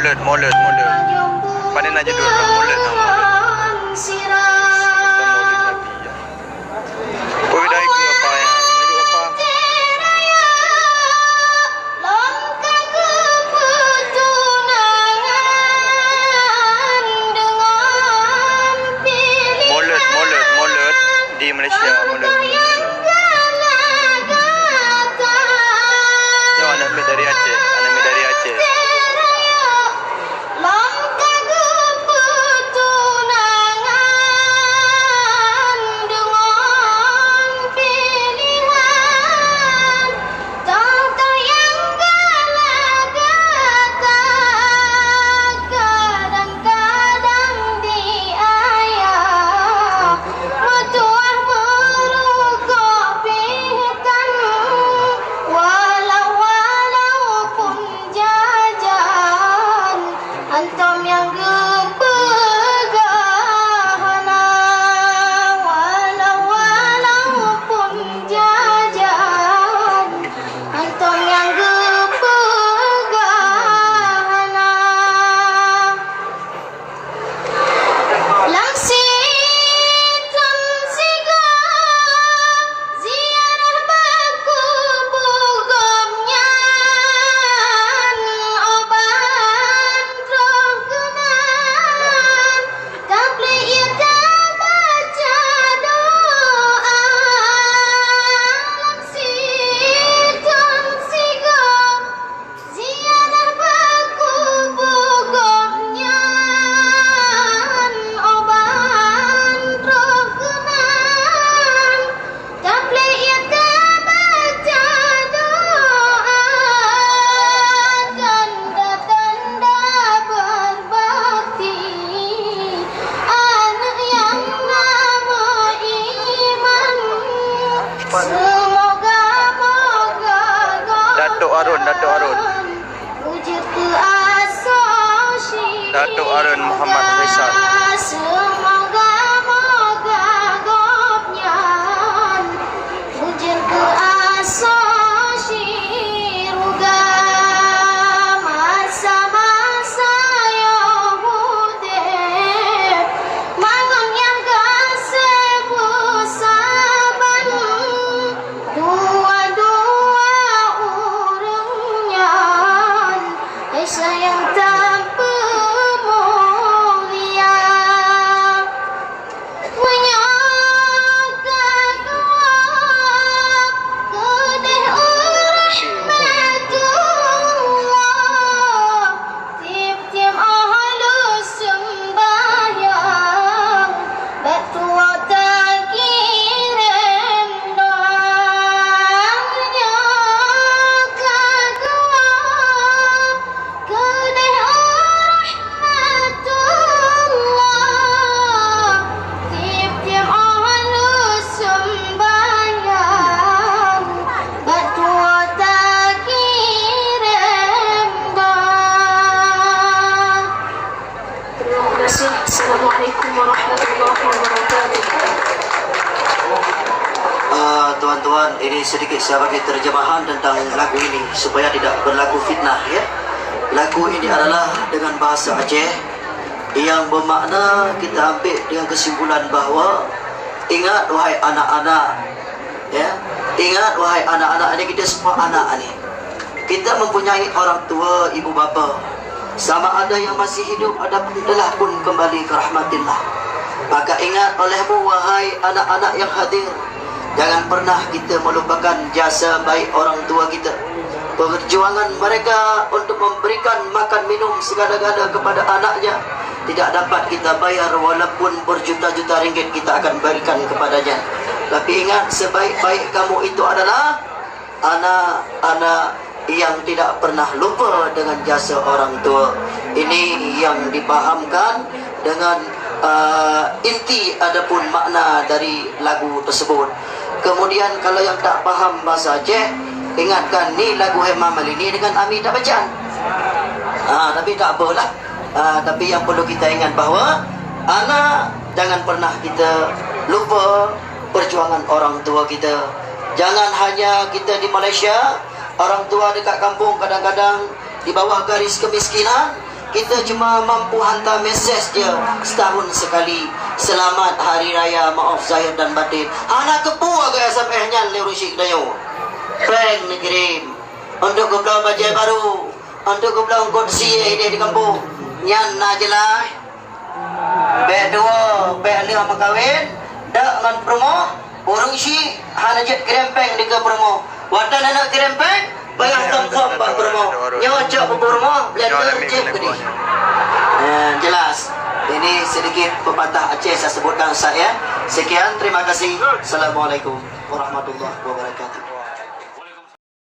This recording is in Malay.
Mulut. Pandai nak judul mulut. Oi, dah apa ya? Duduk apa? Mulut di Malaysia, mulut. Yang anak mi dari Aceh. Datuk Arun Muhammad Faisal. Assalamualaikum warahmatullahi wabarakatuh. Tuan-tuan, ini sedikit saya bagi terjemahan tentang lagu ini supaya tidak berlaku fitnah ya. Lagu ini adalah dengan bahasa Aceh yang bermakna kita ambil dengan kesimpulan bahawa ingat wahai anak-anak ya, ingat wahai anak-anak, ini kita semua anak ini. Kita mempunyai orang tua, ibu bapa. Sama ada yang masih hidup, ada pun telah pun kembali ke rahmatillah. Maka ingat olehmu wahai anak-anak yang hadir, jangan pernah kita melupakan jasa baik orang tua kita. Perjuangan mereka untuk memberikan makan minum segala-gala kepada anaknya tidak dapat kita bayar, walaupun berjuta-juta ringgit kita akan berikan kepadanya. Tapi ingat, sebaik-baik kamu itu adalah anak-anak yang tidak pernah lupa dengan jasa orang tua. Ini yang dipahamkan dengan inti adapun makna dari lagu tersebut. Kemudian kalau yang tak faham bahasa Aceh, ingatkan ni lagu Hema Malini dengan Amitabh Bachchan. Tapi tak apalah. Tapi yang perlu kita ingat bahawa anak, jangan pernah kita lupa perjuangan orang tua kita. Jangan hanya kita di Malaysia, orang tua dekat kampung kadang-kadang di bawah garis kemiskinan, kita cuma mampu hantar mesej dia setahun sekali. Selamat Hari Raya, maaf zahir dan batin. Anak kepu agak SMS-nya le rusik dayo. Peng dikirim. Untuk kebelah bajai baru, untuk kebelah ongkot siye dia di kampung. Nyan na je lah. Bek dua, bek lima makawin, dak ngan promo, orang isi hana jet kerempeng di ke promo. Watan anak kerempeng, bayar tamfam pak promo. Nyawa cak promo, belanda cek ke ni. Jelas. Ini sedikit pepatah Aceh saya sebutkan saya. Sekian, terima kasih. Assalamualaikum warahmatullahi wabarakatuh.